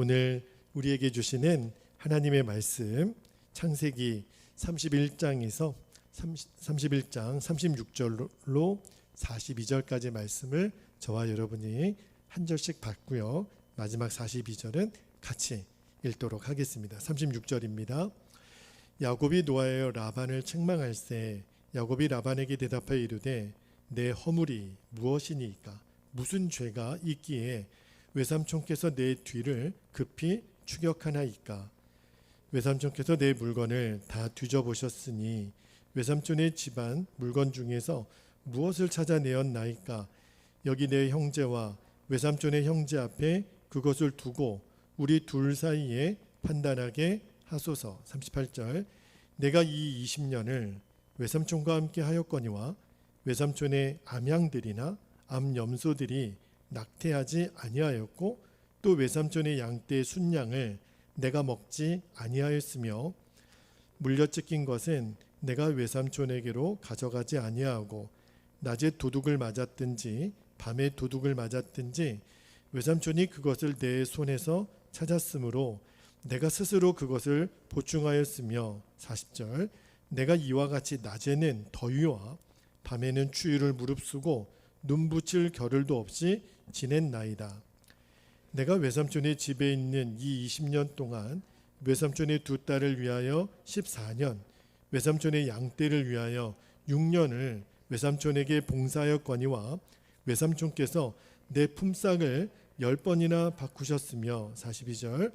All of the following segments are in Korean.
오늘 우리에게 주시는 하나님의 말씀 창세기 31장에서 31장 36절로 42절까지 말씀을 저와 여러분이 한 절씩 봤고요. 마지막 42절은 같이 읽도록 하겠습니다. 36절입니다. 야곱이 노하여 라반을 책망할세 야곱이 라반에게 대답하여 이르되 내 허물이 무엇이니까 무슨 죄가 있기에 외삼촌께서 내 뒤를 급히 추격하나이까 외삼촌께서 내 물건을 다 뒤져보셨으니 외삼촌의 집안 물건 중에서 무엇을 찾아내었나이까 여기 내 형제와 외삼촌의 형제 앞에 그것을 두고 우리 둘 사이에 판단하게 하소서. 38절 내가 이 20년을 외삼촌과 함께 하였거니와 외삼촌의 암양들이나 암염소들이 낙태하지 아니하였고 또 외삼촌의 양떼 순양을 내가 먹지 아니하였으며 물려찢긴 것은 내가 외삼촌에게로 가져가지 아니하고 낮에 도둑을 맞았든지 밤에 도둑을 맞았든지 외삼촌이 그것을 내 손에서 찾았으므로 내가 스스로 그것을 보충하였으며 40절 내가 이와 같이 낮에는 더위와 밤에는 추위를 무릅쓰고 눈 붙일 겨를도 없이 지냈나이다. 내가 외삼촌의 집에 있는 이 20년 동안 외삼촌의 두 딸을 위하여 14년 외삼촌의 양떼를 위하여 6년을 외삼촌에게 봉사하였거니와 외삼촌께서 내 품삯을 10번이나 바꾸셨으며 42절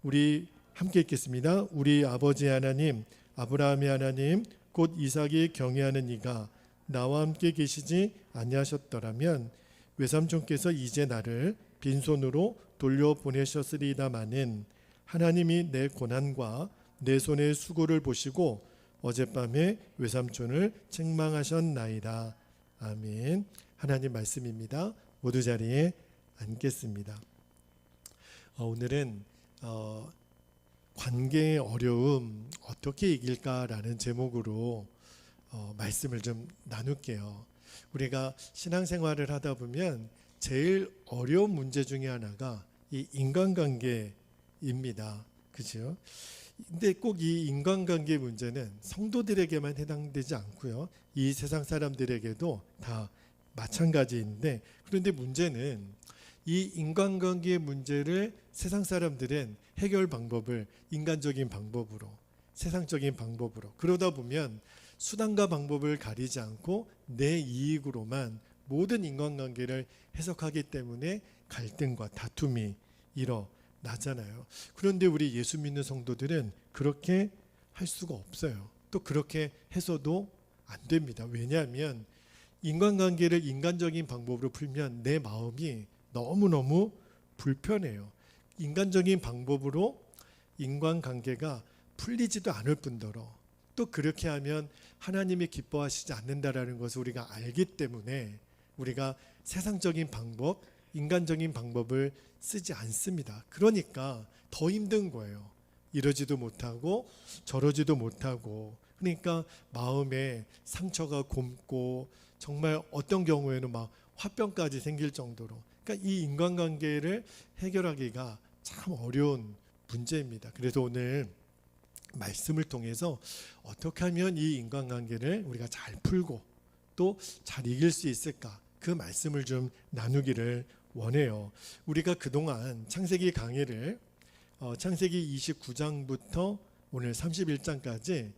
우리 함께 읽겠습니다. 우리 아버지 하나님 아브라함의 하나님 곧 이삭이 경외하는 이가 나와 함께 계시지 아니하셨더라면 외삼촌께서 이제 나를 빈손으로 돌려보내셨으리다마는 하나님이 내 고난과 내 손의 수고를 보시고 어젯밤에 외삼촌을 책망하셨나이다. 아멘. 하나님 말씀입니다. 모두 자리에 앉겠습니다. 오늘은 관계의 어려움 어떻게 이길까라는 제목으로 말씀을 좀 나눌게요. 우리가 신앙생활을 하다 보면 제일 어려운 문제 중에 하나가 이 인간관계입니다. 그죠? 근데 꼭 이 인간관계 문제는 성도들에게만 해당되지 않고요. 이 세상 사람들에게도 다 마찬가지인데 그런데 문제는 이 인간관계의 문제를 세상 사람들은 해결 방법을 인간적인 방법으로 세상적인 방법으로 그러다 보면 수단과 방법을 가리지 않고 내 이익으로만 모든 인간관계를 해석하기 때문에 갈등과 다툼이 일어나잖아요. 그런데 우리 예수 믿는 성도들은 그렇게 할 수가 없어요. 또 그렇게 해서도 안 됩니다. 왜냐하면 인간관계를 인간적인 방법으로 풀면 내 마음이 너무너무 불편해요. 인간적인 방법으로 인간관계가 풀리지도 않을 뿐더러 또 그렇게 하면 하나님이 기뻐하시지 않는다라는 것을 우리가 알기 때문에 우리가 세상적인 방법, 인간적인 방법을 쓰지 않습니다. 그러니까 더 힘든 거예요. 이러지도 못하고 저러지도 못하고 그러니까 마음에 상처가 곪고 정말 어떤 경우에는 막 화병까지 생길 정도로 그러니까 이 인간관계를 해결하기가 참 어려운 문제입니다. 그래서 오늘 말씀을 통해서 어떻게 하면 이 인간관계를 우리가 잘 풀고 또 잘 이길 수 있을까 그 말씀을 좀 나누기를 원해요. 우리가 그동안 창세기 강의를 창세기 29장부터 오늘 31장까지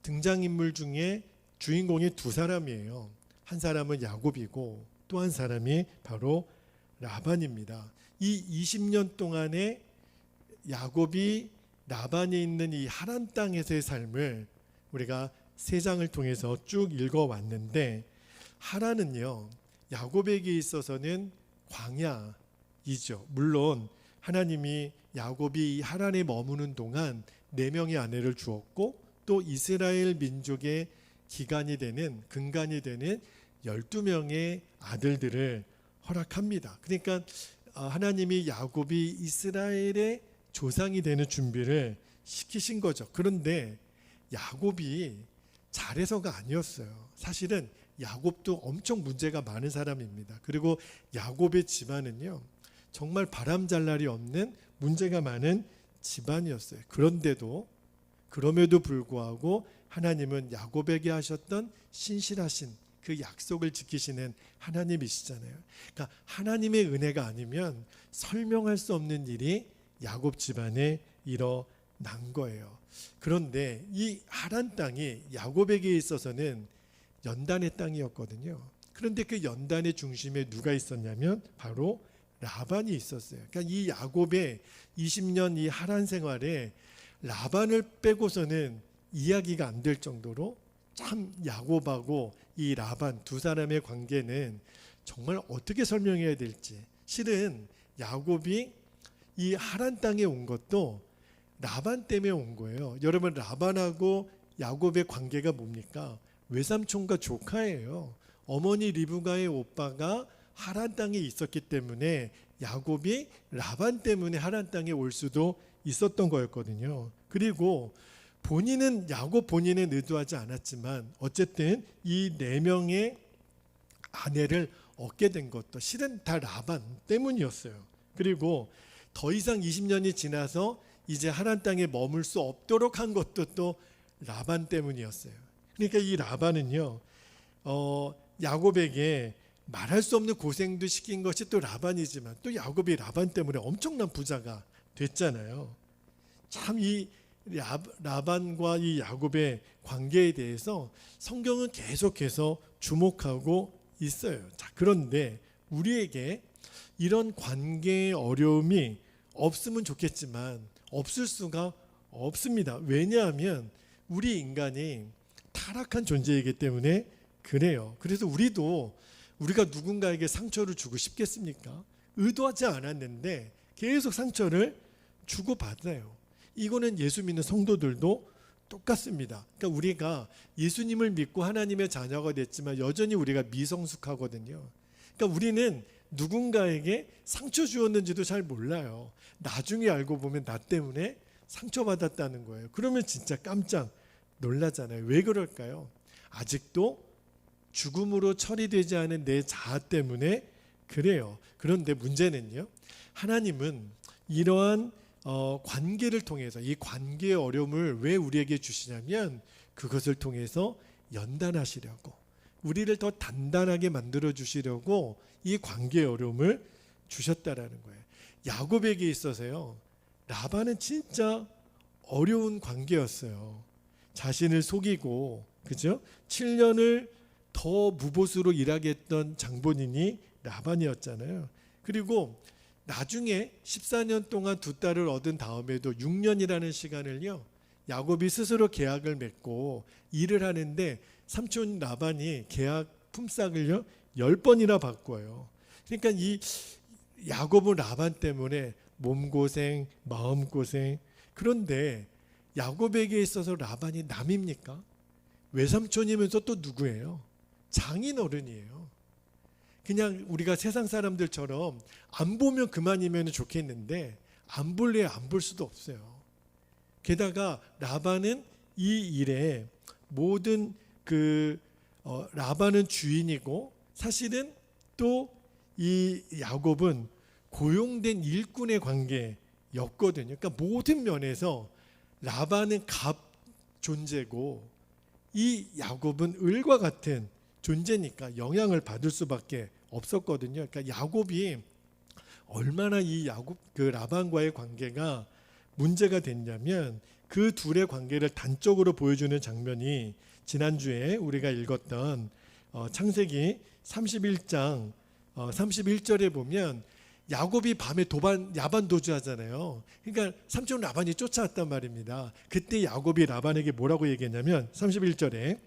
등장인물 중에 주인공이 두 사람이에요. 한 사람은 야곱이고 또 한 사람이 바로 라반입니다. 이 20년 동안에 야곱이 라반이 있는 이 하란 땅에서의 삶을 우리가 세 장을 통해서 쭉 읽어왔는데 하란은요 야곱에게 있어서는 광야이죠. 물론 하나님이 야곱이 하란에 머무는 동안 4명의 아내를 주었고 또 이스라엘 민족의 기간이 되는 근간이 되는 12명의 아들들을 허락합니다. 그러니까 하나님이 야곱이 이스라엘의 조상이 되는 준비를 시키신 거죠. 그런데 야곱이 잘해서가 아니었어요. 사실은 야곱도 엄청 문제가 많은 사람입니다. 그리고 야곱의 집안은요 정말 바람잘 날이 없는 문제가 많은 집안이었어요. 그럼에도 불구하고 하나님은 야곱에게 하셨던 신실하신 그 약속을 지키시는 하나님이시잖아요. 그러니까 하나님의 은혜가 아니면 설명할 수 없는 일이 야곱 집안에 일어난 거예요. 그런데 이 하란 땅이 야곱에게 있어서는 연단의 땅이었거든요. 그런데 그 연단의 중심에 누가 있었냐면 바로 라반이 있었어요. 그러니까 이 야곱의 20년 이 하란 생활에 라반을 빼고서는 이야기가 안 될 정도로 참 야곱하고 이 라반 두 사람의 관계는 정말 어떻게 설명해야 될지. 실은 야곱이 이 하란 땅에 온 것도 라반 때문에 온 거예요. 여러분, 라반하고 야곱의 관계가 뭡니까? 외삼촌과 조카예요. 어머니 리브가의 오빠가 하란 땅에 있었기 때문에 야곱이 라반 때문에 하란 땅에 올 수도 있었던 거였거든요. 그리고 야곱 본인은 의도하지 않았지만 어쨌든 이 4명의 아내를 얻게 된 것도 실은 다 라반 때문이었어요. 그리고 더 이상 20년이 지나서 이제 하란 땅에 머물 수 없도록 한 것도 또 라반 때문이었어요. 그러니까 이 라반은요, 야곱에게 말할 수 없는 고생도 시킨 것이 또 라반이지만 또 야곱이 라반 때문에 엄청난 부자가 됐잖아요. 참 이 라반과 이 야곱의 관계에 대해서 성경은 계속해서 주목하고 있어요. 자, 그런데 우리에게 이런 관계의 어려움이 없으면 좋겠지만 없을 수가 없습니다. 왜냐하면 우리 인간이 타락한 존재이기 때문에 그래요. 그래서 우리가 누군가에게 상처를 주고 싶겠습니까? 의도하지 않았는데 계속 상처를 주고받아요. 이거는 예수 믿는 성도들도 똑같습니다. 그러니까 우리가 예수님을 믿고 하나님의 자녀가 됐지만 여전히 우리가 미성숙하거든요. 그러니까 우리는 누군가에게 상처 주었는지도 잘 몰라요. 나중에 알고 보면 나 때문에 상처받았다는 거예요. 그러면 진짜 깜짝 놀라잖아요. 왜 그럴까요? 아직도 죽음으로 처리되지 않은 내 자아 때문에 그래요. 그런데 문제는요, 하나님은 이러한 관계를 통해서 이 관계의 어려움을 왜 우리에게 주시냐면 그것을 통해서 연단하시려고, 우리를 더 단단하게 만들어 주시려고 이 관계의 어려움을 주셨다라는 거예요. 야곱에게 있어서요, 라반은 진짜 어려운 관계였어요. 자신을 속이고, 그죠? 7년을 더 무보수로 일하게 했던 장본인이 라반이었잖아요. 그리고 나중에 14년 동안 두 딸을 얻은 다음에도 6년이라는 시간을요, 야곱이 스스로 계약을 맺고 일을 하는데 삼촌 라반이 계약 품삯을요 10번이나 바꿔요. 그러니까 이 야곱은 라반 때문에 몸고생, 마음고생. 그런데 야곱에게 있어서 라반이 남입니까? 외삼촌이면서 또 누구예요? 장인어른이에요. 그냥 우리가 세상 사람들처럼 안 보면 그만이면 좋겠는데 안 볼래 안 볼 수도 없어요. 게다가 라반은 이 일에 모든 라반은 주인이고 사실은 또 이 야곱은 고용된 일꾼의 관계였거든요. 그러니까 모든 면에서 라반은 갑 존재고 이 야곱은 을과 같은 존재니까 영향을 받을 수밖에 없었거든요. 그러니까 야곱이 얼마나 이 라반과의 관계가 문제가 됐냐면 그 둘의 관계를 단적으로 보여주는 장면이 지난주에 우리가 읽었던 창세기 31장 31절에 보면 야곱이 밤에 야반 도주하잖아요. 그러니까 삼촌 라반이 쫓아왔단 말입니다. 그때 야곱이 라반에게 뭐라고 얘기했냐면 31절에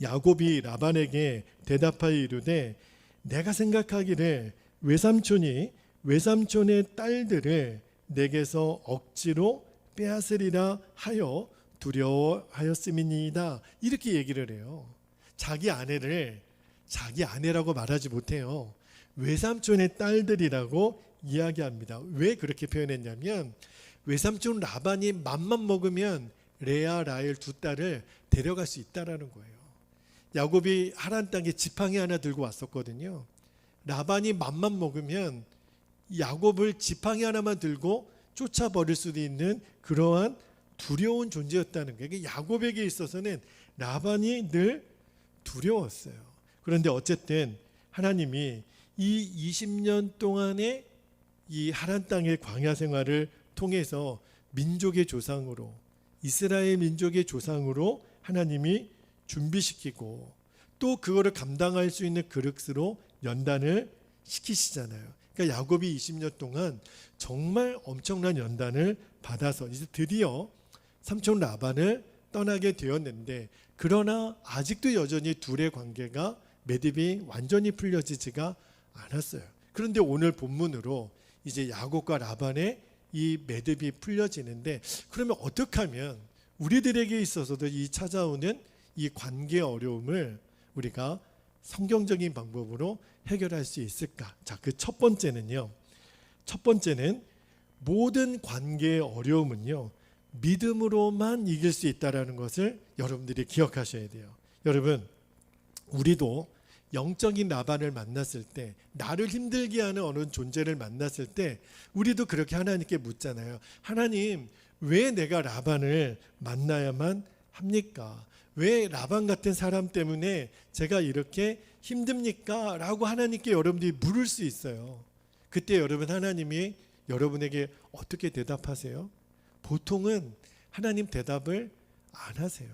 야곱이 라반에게 대답하여 이르되 내가 생각하기를 외삼촌이 외삼촌의 딸들을 내게서 억지로 빼앗으리라 하여 두려워하였음이니이다. 이렇게 얘기를 해요. 자기 아내를 자기 아내라고 말하지 못해요. 외삼촌의 딸들이라고 이야기합니다. 왜 그렇게 표현했냐면 외삼촌 라반이 맘만 먹으면 레아, 라헬 두 딸을 데려갈 수 있다라는 거예요. 야곱이 하란 땅에 지팡이 하나 들고 왔었거든요. 라반이 맘만 먹으면 야곱을 지팡이 하나만 들고 쫓아버릴 수도 있는 그러한 두려운 존재였다는 거예요. 야곱에게 있어서는 라반이 늘 두려웠어요. 그런데 어쨌든 하나님이 이 20년 동안의 이 하란 땅의 광야 생활을 통해서 민족의 조상으로, 이스라엘 민족의 조상으로 하나님이 준비시키고 또 그거를 감당할 수 있는 그릇으로 연단을 시키시잖아요. 그러니까 야곱이 20년 동안 정말 엄청난 연단을 받아서 이제 드디어 삼촌 라반을 떠나게 되었는데, 그러나 아직도 여전히 둘의 관계가 매듭이 완전히 풀려지지가 않았어요. 그런데 오늘 본문으로 이제 야곱과 라반의 이 매듭이 풀려지는데, 그러면 어떻게 하면 우리들에게 있어서도 이 찾아오는 이 관계 어려움을 우리가 성경적인 방법으로 해결할 수 있을까? 자, 그 첫 번째는 모든 관계의 어려움은요, 믿음으로만 이길 수 있다는 것을 여러분들이 기억하셔야 돼요. 여러분, 우리도 영적인 라반을 만났을 때, 나를 힘들게 하는 어느 존재를 만났을 때 우리도 그렇게 하나님께 묻잖아요. 하나님, 왜 내가 라반을 만나야만 합니까? 왜 라반 같은 사람 때문에 제가 이렇게 힘듭니까? 라고 하나님께 여러분들이 물을 수 있어요. 그때 여러분, 하나님이 여러분에게 어떻게 대답하세요? 보통은 하나님 대답을 안 하세요.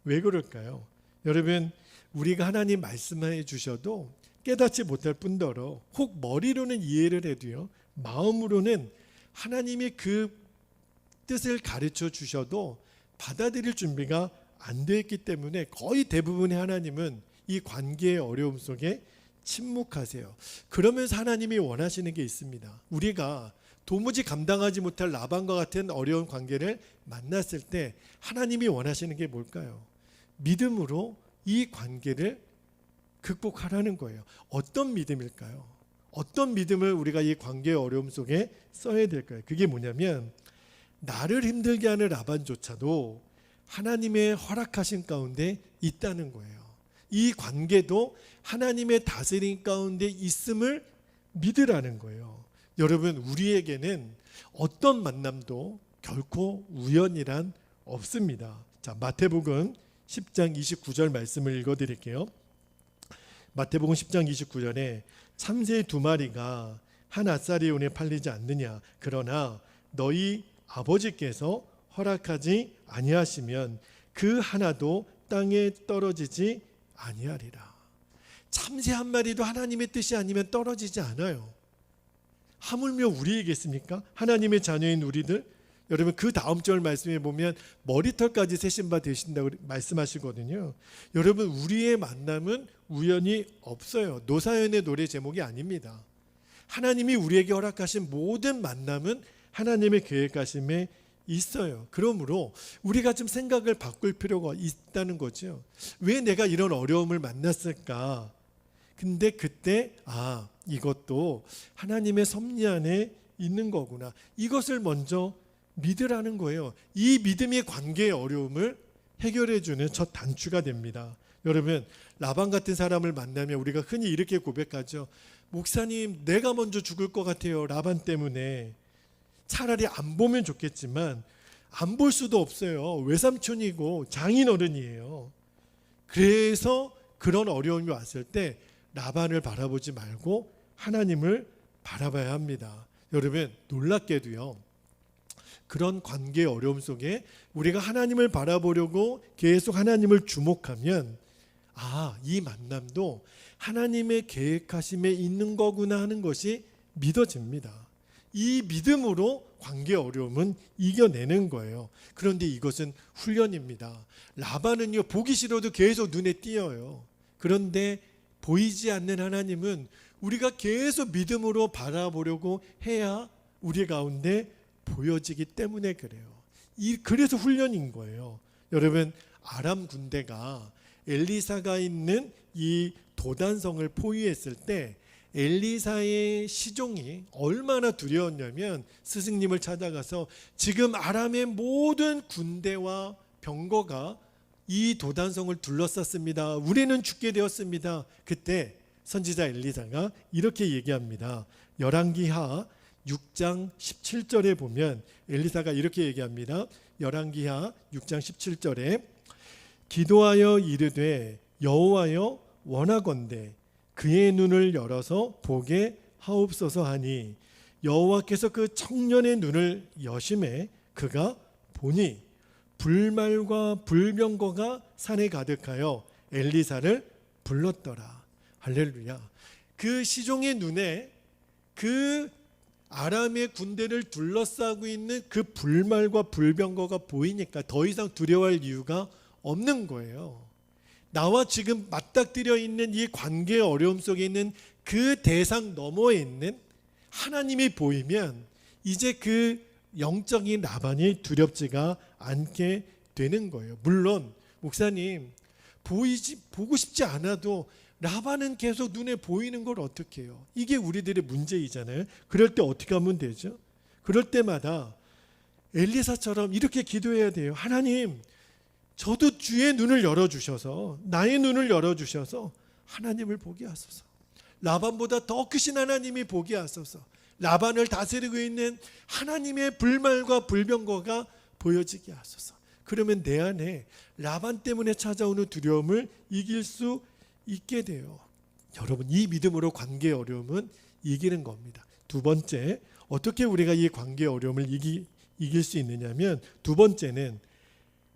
왜 그럴까요? 여러분, 우리가 하나님 말씀해 주셔도 깨닫지 못할 뿐더러 혹 머리로는 이해를 해도요, 마음으로는 하나님이 그 뜻을 가르쳐 주셔도 받아들일 준비가 안 되어 있기 때문에 거의 대부분의 하나님은 이 관계의 어려움 속에 침묵하세요. 그러면서 하나님이 원하시는 게 있습니다. 우리가 도무지 감당하지 못할 라반과 같은 어려운 관계를 만났을 때 하나님이 원하시는 게 뭘까요? 믿음으로 이 관계를 극복하라는 거예요. 어떤 믿음일까요? 어떤 믿음을 우리가 이 관계의 어려움 속에 써야 될까요? 그게 뭐냐면, 나를 힘들게 하는 라반조차도 하나님의 허락하신 가운데 있다는 거예요. 이 관계도 하나님의 다스림 가운데 있음을 믿으라는 거예요. 여러분, 우리에게는 어떤 만남도 결코 우연이란 없습니다. 자, 마태복음 10장 29절 말씀을 읽어드릴게요. 마태복음 10장 29절에 참새 2마리가 한 앗사리온에 팔리지 않느냐, 그러나 너희 아버지께서 허락하지 아니하시면 그 하나도 땅에 떨어지지 아니하리라. 참새 한 마리도 하나님의 뜻이 아니면 떨어지지 않아요. 하물며 우리이겠습니까? 하나님의 자녀인 우리들. 여러분, 그 다음 절 말씀에 보면 머리털까지 세신 바 되신다고 말씀하시거든요. 여러분, 우리의 만남은 우연이 없어요. 노사연의 노래 제목이 아닙니다. 하나님이 우리에게 허락하신 모든 만남은 하나님의 계획하심에 있어요. 그러므로 우리가 좀 생각을 바꿀 필요가 있다는 거죠. 왜 내가 이런 어려움을 만났을까? 근데 그때 이것도 하나님의 섭리 안에 있는 거구나. 이것을 먼저 믿으라는 거예요. 이 믿음이 관계의 어려움을 해결해 주는 첫 단추가 됩니다. 여러분, 라반 같은 사람을 만나면 우리가 흔히 이렇게 고백하죠. 목사님, 내가 먼저 죽을 것 같아요. 라반 때문에. 차라리 안 보면 좋겠지만 안 볼 수도 없어요. 외삼촌이고 장인어른이에요. 그래서 그런 어려움이 왔을 때 라반을 바라보지 말고 하나님을 바라봐야 합니다. 여러분, 놀랍게도요, 그런 관계의 어려움 속에 우리가 하나님을 바라보려고 계속 하나님을 주목하면 이 만남도 하나님의 계획하심에 있는 거구나 하는 것이 믿어집니다. 이 믿음으로 관계 어려움은 이겨내는 거예요. 그런데 이것은 훈련입니다. 라반은요, 보기 싫어도 계속 눈에 띄어요. 그런데 보이지 않는 하나님은 우리가 계속 믿음으로 바라보려고 해야 우리 가운데 보여지기 때문에 그래요. 그래서 훈련인 거예요. 여러분, 아람 군대가 엘리사가 있는 이 도단성을 포위했을 때 엘리사의 시종이 얼마나 두려웠냐면, 스승님을 찾아가서 지금 아람의 모든 군대와 병거가 이 도단성을 둘러쌌습니다. 우리는 죽게 되었습니다. 그때 선지자 엘리사가 이렇게 얘기합니다. 열왕기하 6장 17절에 보면 엘리사가 이렇게 얘기합니다. 열왕기하 6장 17절에 기도하여 이르되 여호와여 원하건대 그의 눈을 열어서 보게 하옵소서 하니 여호와께서 그 청년의 눈을 여심해 그가 보니 불말과 불병거가 산에 가득하여 엘리사를 불렀더라. 할렐루야. 그 시종의 눈에 그 아람의 군대를 둘러싸고 있는 그 불말과 불병거가 보이니까 더 이상 두려워할 이유가 없는 거예요. 나와 지금 맞닥뜨려 있는 이 관계의 어려움 속에 있는 그 대상 너머에 있는 하나님이 보이면 이제 그 영적인 라반이 두렵지가 않게 되는 거예요. 물론 목사님 보고 싶지 않아도 라반은 계속 눈에 보이는 걸 어떻게 해요? 이게 우리들의 문제이잖아요. 그럴 때 어떻게 하면 되죠? 그럴 때마다 엘리사처럼 이렇게 기도해야 돼요. 하나님, 저도 주의 눈을 열어주셔서 나의 눈을 열어주셔서 하나님을 보게 하소서. 라반보다 더 크신 하나님이 보게 하소서. 라반을 다스리고 있는 하나님의 불말과 불병거가 보여지게 하소서. 그러면 내 안에 라반 때문에 찾아오는 두려움을 이길 수 있게 돼요. 여러분, 이 믿음으로 관계의 어려움은 이기는 겁니다. 두 번째, 어떻게 우리가 이 관계의 어려움을 이길 수 있느냐면, 두 번째는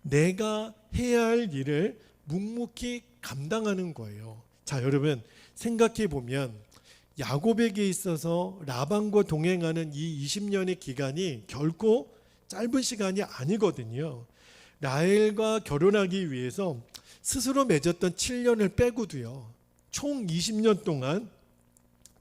내가 해야 할 일을 묵묵히 감당하는 거예요. 자, 여러분 생각해 보면 야곱에게 있어서 라반과 동행하는 이 20년의 기간이 결코 짧은 시간이 아니거든요. 라헬과 결혼하기 위해서 스스로 맺었던 7년을 빼고도요, 총 20년 동안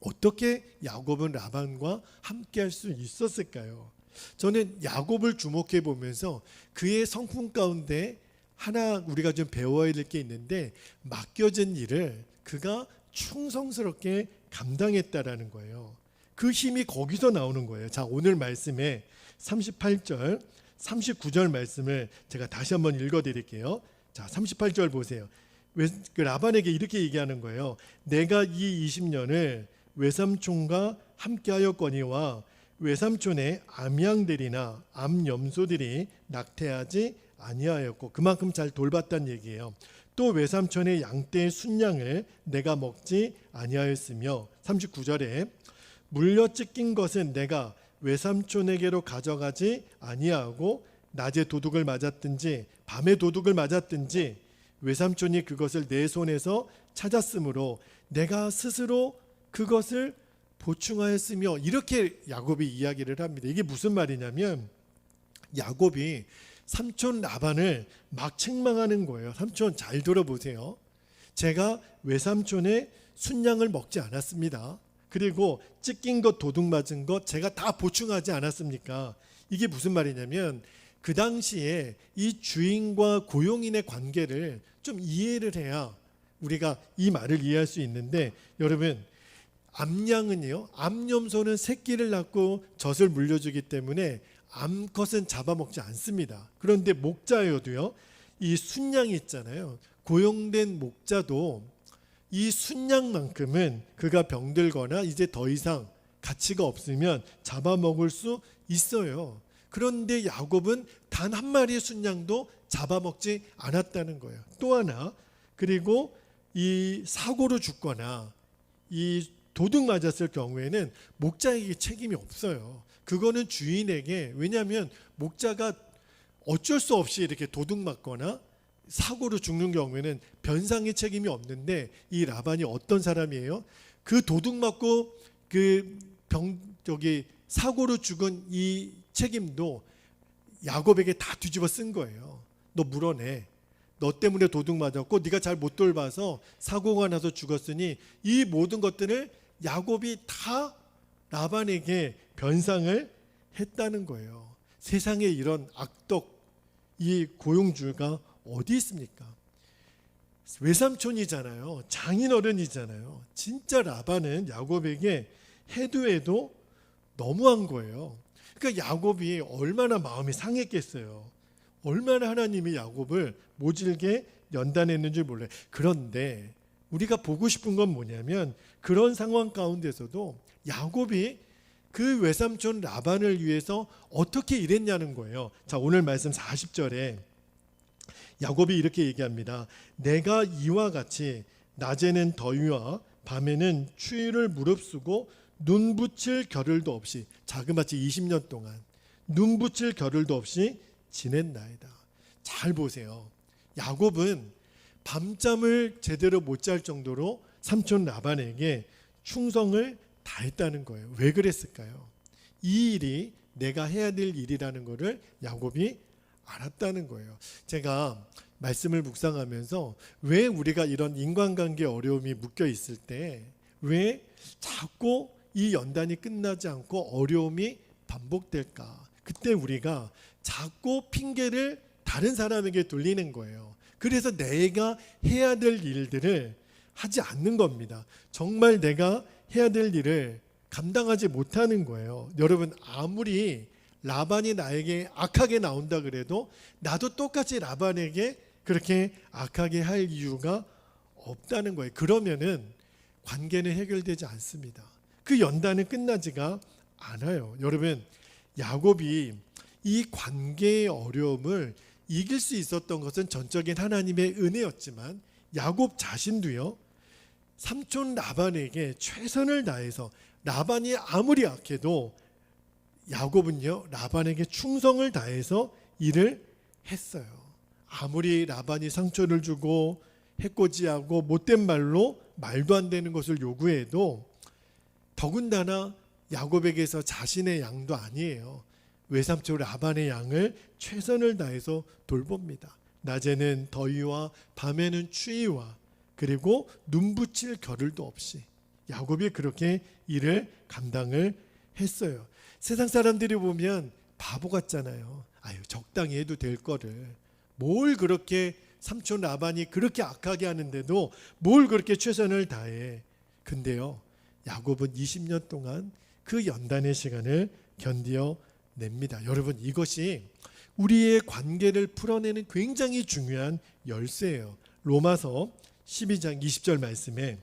어떻게 야곱은 라반과 함께 할 수 있었을까요? 저는 야곱을 주목해 보면서 그의 성품 가운데 하나 우리가 좀 배워야 될 게 있는데, 맡겨진 일을 그가 충성스럽게 감당했다라는 거예요. 그 힘이 거기서 나오는 거예요. 자, 오늘 말씀에 38절 39절 말씀을 제가 다시 한번 읽어드릴게요. 자, 38절 보세요. 그 라반에게 이렇게 얘기하는 거예요. 내가 이 20년을 외삼촌과 함께하였거니와 외삼촌의 암양들이나 암염소들이 낙태하지 아니하였고, 그만큼 잘 돌봤다는 얘기예요. 또 외삼촌의 양떼의 순양을 내가 먹지 아니하였으며, 39절에 물려 찢긴 것은 내가 외삼촌에게로 가져가지 아니하고 낮에 도둑을 맞았든지 밤에 도둑을 맞았든지 외삼촌이 그것을 내 손에서 찾았으므로 내가 스스로 그것을 보충하였으며, 이렇게 야곱이 이야기를 합니다. 이게 무슨 말이냐면 야곱이 삼촌 라반을 막 책망하는 거예요. 삼촌 잘 들어보세요. 제가 외삼촌의 순양을 먹지 않았습니다. 그리고 찢긴 것, 도둑 맞은 것 제가 다 보충하지 않았습니까? 이게 무슨 말이냐면 그 당시에 이 주인과 고용인의 관계를 좀 이해를 해야 우리가 이 말을 이해할 수 있는데, 여러분 암양은요, 암염소는 새끼를 낳고 젖을 물려주기 때문에 암컷은 잡아먹지 않습니다. 그런데 목자여도요, 이 순양이 있잖아요. 고용된 목자도 이 순양만큼은 그가 병들거나 이제 더 이상 가치가 없으면 잡아먹을 수 있어요. 그런데 야곱은 단 한 마리의 순양도 잡아먹지 않았다는 거예요. 또 하나, 그리고 이 사고로 죽거나 이 도둑 맞았을 경우에는 목자에게 책임이 없어요. 그거는 주인에게, 왜냐하면 목자가 어쩔 수 없이 이렇게 도둑 맞거나 사고로 죽는 경우에는 변상의 책임이 없는데, 이 라반이 어떤 사람이에요? 그 도둑 맞고 그 사고로 죽은 이 책임도 야곱에게 다 뒤집어 쓴 거예요. 너 물어내. 너 때문에 도둑 맞았고 네가 잘 못 돌봐서 사고가 나서 죽었으니 이 모든 것들을 야곱이 다 라반에게 변상을 했다는 거예요. 세상에 이런 악덕 이 고용주가 어디 있습니까? 외삼촌이잖아요. 장인어른이잖아요. 진짜 라반은 야곱에게 해도 해도 너무한 거예요. 그러니까 야곱이 얼마나 마음이 상했겠어요. 얼마나 하나님이 야곱을 모질게 연단했는지 몰라요. 그런데 우리가 보고 싶은 건 뭐냐면 그런 상황 가운데서도 야곱이 그 외삼촌 라반을 위해서 어떻게 일했냐는 거예요. 자, 오늘 말씀 40절에 야곱이 이렇게 얘기합니다. 내가 이와 같이 낮에는 더위와 밤에는 추위를 무릅쓰고 눈 붙일 겨를도 없이, 자그마치 20년 동안 눈 붙일 겨를도 없이 지냈나이다. 잘 보세요. 야곱은 밤잠을 제대로 못 잘 정도로 삼촌 라반에게 충성을 다했다는 거예요. 왜 그랬을까요? 이 일이 내가 해야 될 일이라는 것을 야곱이 알았다는 거예요. 제가 말씀을 묵상하면서 왜 우리가 이런 인간관계 어려움이 묶여 있을 때 왜 자꾸 이 연단이 끝나지 않고 어려움이 반복될까? 그때 우리가 자꾸 핑계를 다른 사람에게 돌리는 거예요. 그래서 내가 해야 될 일들을 하지 않는 겁니다. 정말 내가 해야 될 일을 감당하지 못하는 거예요. 여러분, 아무리 라반이 나에게 악하게 나온다 그래도 나도 똑같이 라반에게 그렇게 악하게 할 이유가 없다는 거예요. 그러면은 관계는 해결되지 않습니다. 그 연단은 끝나지가 않아요. 여러분, 야곱이 이 관계의 어려움을 이길 수 있었던 것은 전적인 하나님의 은혜였지만 야곱 자신도요, 삼촌 라반에게 최선을 다해서, 라반이 아무리 악해도 야곱은요 라반에게 충성을 다해서 일을 했어요. 아무리 라반이 상처를 주고 해코지하고 못된 말로 말도 안 되는 것을 요구해도 더군다나 야곱에게서 자신의 양도 아니에요. 외삼촌 라반의 양을 최선을 다해서 돌봅니다. 낮에는 더위와 밤에는 추위와 그리고 눈 붙일 겨를도 없이 야곱이 그렇게 일을 감당을 했어요. 세상 사람들이 보면 바보 같잖아요. 아유, 적당히 해도 될 거를 뭘 그렇게, 삼촌 라반이 그렇게 악하게 하는데도 뭘 그렇게 최선을 다해. 근데요, 야곱은 20년 동안 그 연단의 시간을 견디어 냅니다. 여러분, 이것이 우리의 관계를 풀어내는 굉장히 중요한 열쇠예요. 로마서 12장 20절 말씀에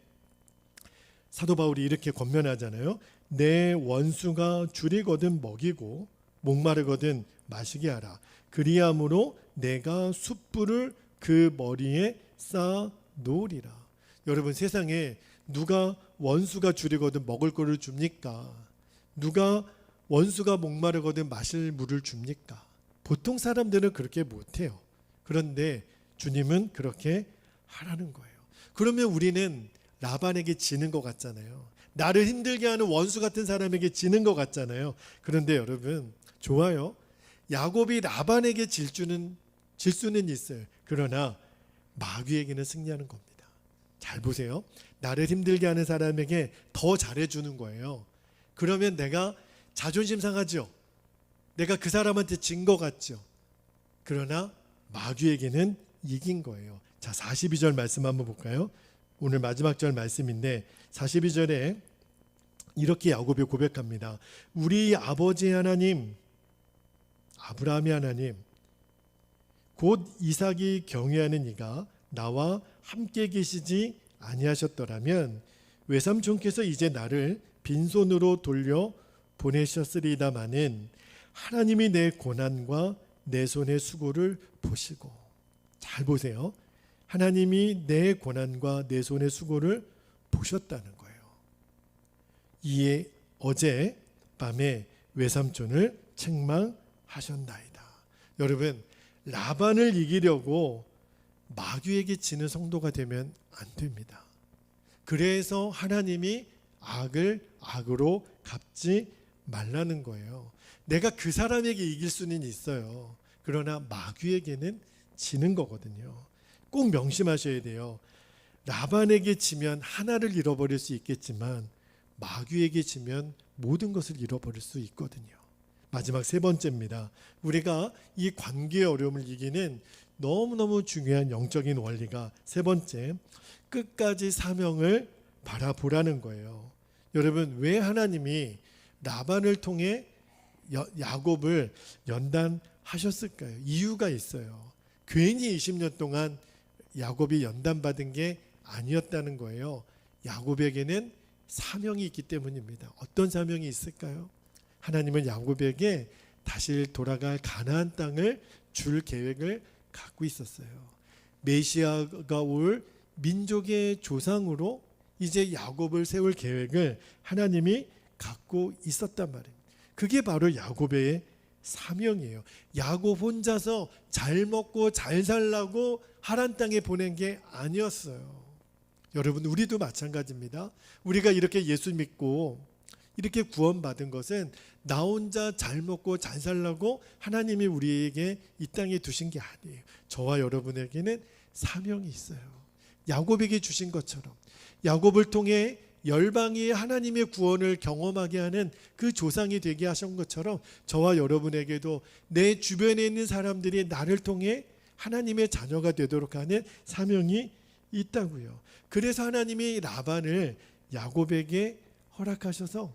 사도 바울이 이렇게 권면하잖아요. 내 원수가 줄이거든 먹이고 목마르거든 마시게 하라. 그리함으로 내가 숯불을 그 머리에 쌓아 놓으리라. 여러분, 세상에 누가 원수가 줄이거든 먹을 거를 줍니까? 누가 원수가 목마르거든 마실 물을 줍니까? 보통 사람들은 그렇게 못해요. 그런데 주님은 그렇게 하라는 거예요. 그러면 우리는 라반에게 지는 것 같잖아요. 나를 힘들게 하는 원수 같은 사람에게 지는 것 같잖아요. 그런데 여러분, 좋아요. 야곱이 라반에게 질 수는 있어요. 그러나 마귀에게는 승리하는 겁니다. 잘 보세요. 나를 힘들게 하는 사람에게 더 잘해주는 거예요. 그러면 내가 자존심 상하죠. 내가 그 사람한테 진 것 같죠. 그러나 마귀에게는 이긴 거예요. 자, 42절 말씀 한번 볼까요? 오늘 마지막 절 말씀인데 42절에 이렇게 야곱이 고백합니다. 우리 아버지 하나님, 아브라함의 하나님, 곧 이삭이 경외하는 이가 나와 함께 계시지 아니하셨더라면 외삼촌께서 이제 나를 빈손으로 돌려 보내셨으리다마는 하나님이 내 고난과 내 손의 수고를 보시고, 잘 보세요. 하나님이 내 고난과 내 손의 수고를 보셨다는 거예요. 이에 어제 밤에 외삼촌을 책망하셨나이다. 여러분, 라반을 이기려고 마귀에게 지는 성도가 되면 안 됩니다. 그래서 하나님이 악을 악으로 갚지 말라는 거예요. 내가 그 사람에게 이길 수는 있어요. 그러나 마귀에게는 지는 거거든요. 꼭 명심하셔야 돼요. 라반에게 지면 하나를 잃어버릴 수 있겠지만 마귀에게 지면 모든 것을 잃어버릴 수 있거든요. 마지막 세 번째입니다. 우리가 이 관계의 어려움을 이기는 너무너무 중요한 영적인 원리가 세 번째, 끝까지 사명을 바라보라는 거예요. 여러분, 왜 하나님이 라반을 통해 야곱을 연단하셨을까요? 이유가 있어요. 괜히 20년 동안 야곱이 연단받은 게 아니었다는 거예요. 야곱에게는 사명이 있기 때문입니다. 어떤 사명이 있을까요? 하나님은 야곱에게 다시 돌아갈 가나안 땅을 줄 계획을 갖고 있었어요. 메시아가 올 민족의 조상으로 이제 야곱을 세울 계획을 하나님이 갖고 있었단 말이에요. 그게 바로 야곱의 사명이에요. 야곱 혼자서 잘 먹고 잘 살라고 하란 땅에 보낸 게 아니었어요. 여러분, 우리도 마찬가지입니다. 우리가 이렇게 예수 믿고 이렇게 구원받은 것은 나 혼자 잘 먹고 잘 살라고 하나님이 우리에게 이 땅에 두신 게 아니에요. 저와 여러분에게는 사명이 있어요. 야곱에게 주신 것처럼 야곱을 통해 열방이 하나님의 구원을 경험하게 하는 그 조상이 되게 하신 것처럼 저와 여러분에게도 내 주변에 있는 사람들이 나를 통해 하나님의 자녀가 되도록 하는 사명이 있다고요. 그래서 하나님이 라반을 야곱에게 허락하셔서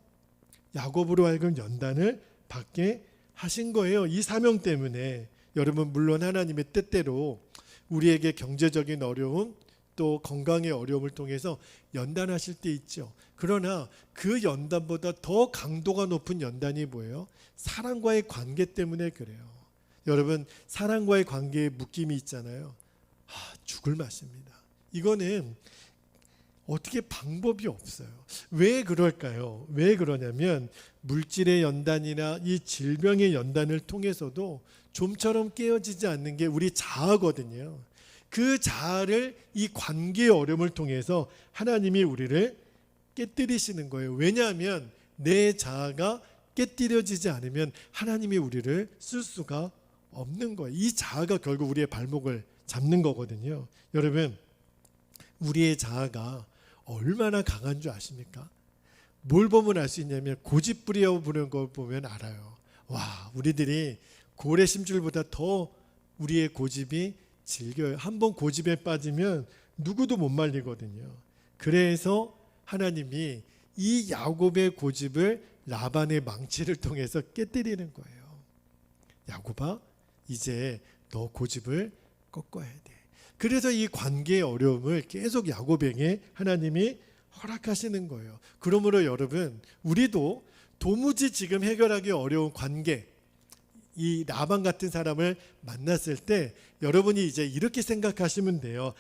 야곱으로 하여금 연단을 받게 하신 거예요. 이 사명 때문에. 여러분, 물론 하나님의 뜻대로 우리에게 경제적인 어려움 또 건강의 어려움을 통해서 연단하실 때 있죠. 그러나 그 연단보다 더 강도가 높은 연단이 뭐예요? 사랑과의 관계 때문에 그래요. 여러분, 사랑과의 관계에 묶임이 있잖아요. 죽을 맛입니다. 이거는 어떻게 방법이 없어요. 왜 그럴까요? 왜 그러냐면 물질의 연단이나 이 질병의 연단을 통해서도 좀처럼 깨어지지 않는 게 우리 자아거든요. 그 자아를 이 관계의 어려움을 통해서 하나님이 우리를 깨뜨리시는 거예요. 왜냐하면 내 자아가 깨뜨려지지 않으면 하나님이 우리를 쓸 수가 없는 거예요. 이 자아가 결국 우리의 발목을 잡는 거거든요. 여러분, 우리의 자아가 얼마나 강한 줄 아십니까? 뭘 보면 알 수 있냐면 고집부려 부는 걸 보면 알아요. 와, 우리들이 고래 심줄보다 더 우리의 고집이 질겨요. 한번 고집에 빠지면 누구도 못 말리거든요. 그래서 하나님이 이 야곱의 고집을 라반의 망치를 통해서 깨뜨리는 거예요. 야곱아, 이제 너 고집을 꺾어야 돼. 그래서 이 관계의 어려움을 계속 야곱에게 하나님이 허락하시는 거예요. 그러므로 여러분, 우리도 도무지 지금 해결하기 어려운 관계, 이 라반 같은 사람을 만났을 때 여러분이 이제 이렇게 생각하시면 돼요.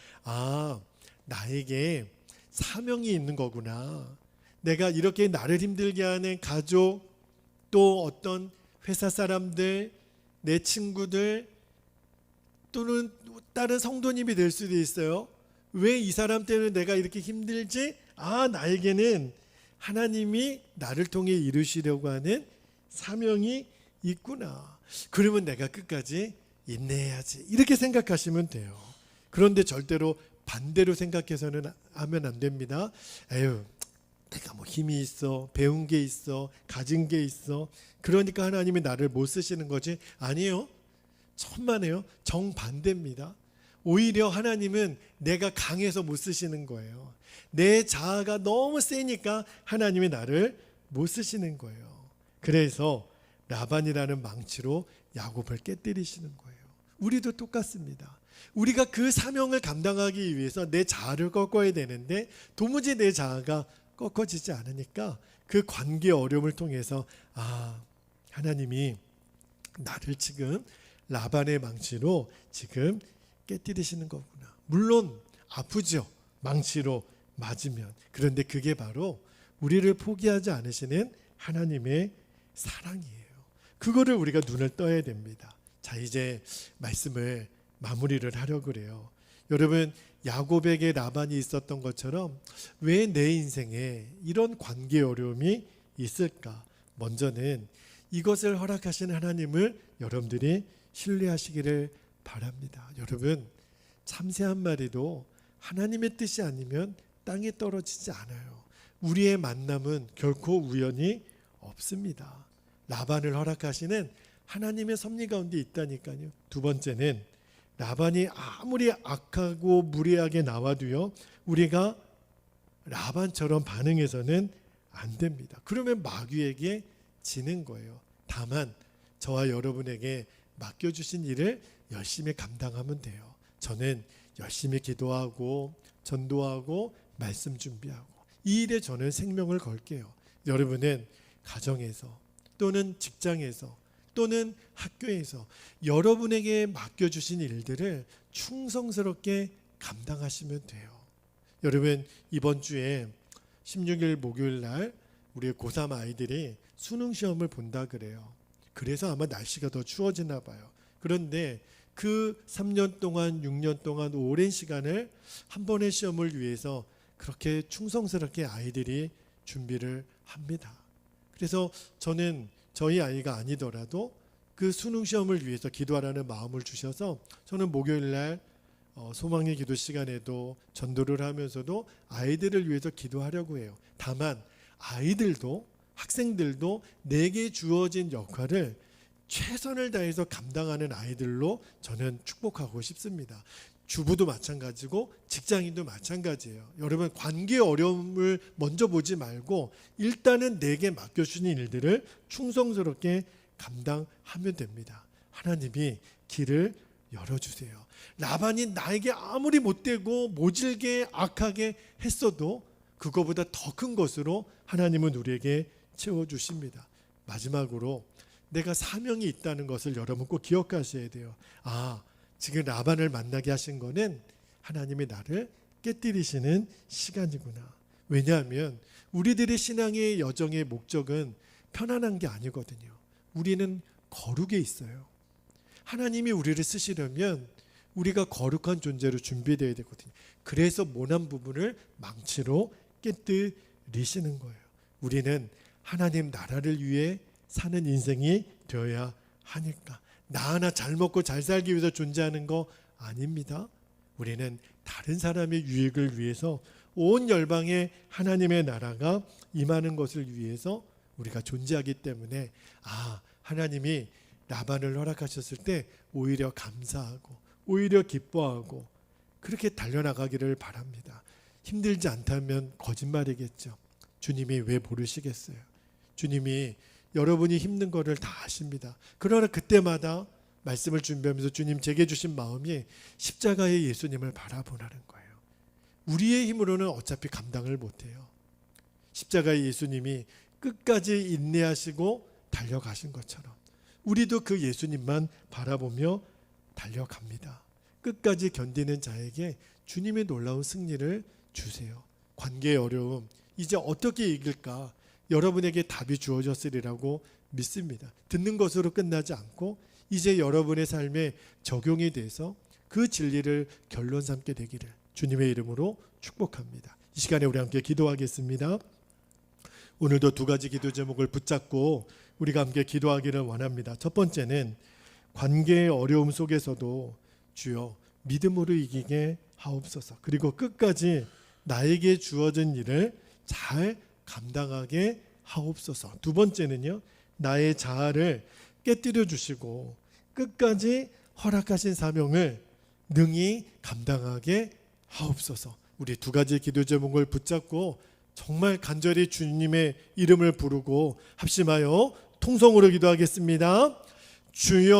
나에게 사명이 있는 거구나. 내가 이렇게 나를 힘들게 하는 가족, 또 어떤 회사 사람들, 내 친구들, 또는 다른 성도님이 될 수도 있어요. 왜 이 사람 때문에 내가 이렇게 힘들지? 나에게는 하나님이 나를 통해 이루시려고 하는 사명이 있구나. 그러면 내가 끝까지 인내해야지. 이렇게 생각하시면 돼요. 그런데 절대로 반대로 생각해서는 하면 안 됩니다. 내가 뭐 힘이 있어, 배운 게 있어, 가진 게 있어, 그러니까 하나님이 나를 못 쓰시는 거지. 아니에요. 천만에요. 정반대입니다. 오히려 하나님은 내가 강해서 못 쓰시는 거예요. 내 자아가 너무 세니까 하나님이 나를 못 쓰시는 거예요. 그래서 라반이라는 망치로 야곱을 깨뜨리시는 거예요. 우리도 똑같습니다. 우리가 그 사명을 감당하기 위해서 내 자아를 꺾어야 되는데 도무지 내 자아가 꺾어지지 않으니까 그 관계의 어려움을 통해서 하나님이 나를 지금 라반의 망치로 지금 깨뜨리시는 거구나. 물론 아프죠. 망치로 맞으면. 그런데 그게 바로 우리를 포기하지 않으시는 하나님의 사랑이에요. 그거를 우리가 눈을 떠야 됩니다. 자, 이제 말씀을 마무리를 하려고 그래요. 여러분, 야곱에게 라반이 있었던 것처럼 왜 내 인생에 이런 관계 어려움이 있을까? 먼저는 이것을 허락하신 하나님을 여러분들이 신뢰하시기를 바랍니다. 여러분, 참새 한 마리도 하나님의 뜻이 아니면 땅에 떨어지지 않아요. 우리의 만남은 결코 우연이 없습니다. 라반을 허락하시는 하나님의 섭리 가운데 있다니까요. 두 번째는 라반이 아무리 악하고 무례하게 나와도요, 우리가 라반처럼 반응해서는 안 됩니다. 그러면 마귀에게 지는 거예요. 다만 저와 여러분에게 맡겨주신 일을 열심히 감당하면 돼요. 저는 열심히 기도하고 전도하고 말씀 준비하고 이 일에 저는 생명을 걸게요. 여러분은 가정에서 또는 직장에서 또는 학교에서 여러분에게 맡겨주신 일들을 충성스럽게 감당하시면 돼요. 여러분, 이번 주에 16일 목요일 날 우리 고3 아이들이 수능 시험을 본다 그래요. 그래서 아마 날씨가 더 추워지나 봐요. 그런데 그 3년 동안 6년 동안 오랜 시간을 한 번의 시험을 위해서 그렇게 충성스럽게 아이들이 준비를 합니다. 그래서 저는 저희 아이가 아니더라도 그 수능 시험을 위해서 기도하라는 마음을 주셔서 저는 목요일 날 소망의 기도 시간에도 전도를 하면서도 아이들을 위해서 기도하려고 해요. 다만 아이들도 학생들도 내게 주어진 역할을 최선을 다해서 감당하는 아이들로 저는 축복하고 싶습니다. 주부도 마찬가지고 직장인도 마찬가지예요. 여러분, 관계의 어려움을 먼저 보지 말고 일단은 내게 맡겨주신 일들을 충성스럽게 감당하면 됩니다. 하나님이 길을 열어주세요. 라반이 나에게 아무리 못되고 모질게 악하게 했어도 그거보다 더 큰 것으로 하나님은 우리에게 채워주십니다. 마지막으로 내가 사명이 있다는 것을 여러분 꼭 기억하셔야 돼요. 지금 라반을 만나게 하신 거는 하나님이 나를 깨뜨리시는 시간이구나. 왜냐하면 우리들의 신앙의 여정의 목적은 편안한 게 아니거든요. 우리는 거룩에 있어요. 하나님이 우리를 쓰시려면 우리가 거룩한 존재로 준비되어야 되거든요. 그래서 모난 부분을 망치로 깨뜨리시는 거예요. 우리는 하나님 나라를 위해 사는 인생이 되어야 하니까. 나 하나 잘 먹고 잘 살기 위해서 존재하는 거 아닙니다. 우리는 다른 사람의 유익을 위해서 온 열방에 하나님의 나라가 임하는 것을 위해서 우리가 존재하기 때문에 하나님이 라반을 허락하셨을 때 오히려 감사하고 오히려 기뻐하고 그렇게 달려나가기를 바랍니다. 힘들지 않다면 거짓말이겠죠. 주님이 왜 모르시겠어요? 주님이 여러분이 힘든 거를 다 아십니다. 그러나 그때마다 말씀을 준비하면서 주님 제게 주신 마음이 십자가의 예수님을 바라보라는 거예요. 우리의 힘으로는 어차피 감당을 못해요. 십자가의 예수님이 끝까지 인내하시고 달려가신 것처럼 우리도 그 예수님만 바라보며 달려갑니다. 끝까지 견디는 자에게 주님의 놀라운 승리를 주세요. 관계의 어려움 이제 어떻게 이길까? 여러분에게 답이 주어졌으리라고 믿습니다. 듣는 것으로 끝나지 않고 이제 여러분의 삶에 적용이 돼서 그 진리를 결론 삼게 되기를 주님의 이름으로 축복합니다. 이 시간에 우리 함께 기도하겠습니다. 오늘도 두 가지 기도 제목을 붙잡고 우리가 함께 기도하기를 원합니다. 첫 번째는 관계의 어려움 속에서도 주여 믿음으로 이기게 하옵소서. 그리고 끝까지 나에게 주어진 일을 잘 감당하게 하옵소서. 두 번째는요, 나의 자아를 깨뜨려 주시고 끝까지 허락하신 사명을 능히 감당하게 하옵소서. 우리 두 가지 기도 제목을 붙잡고 정말 간절히 주님의 이름을 부르고 합심하여 통성으로 기도하겠습니다. 주여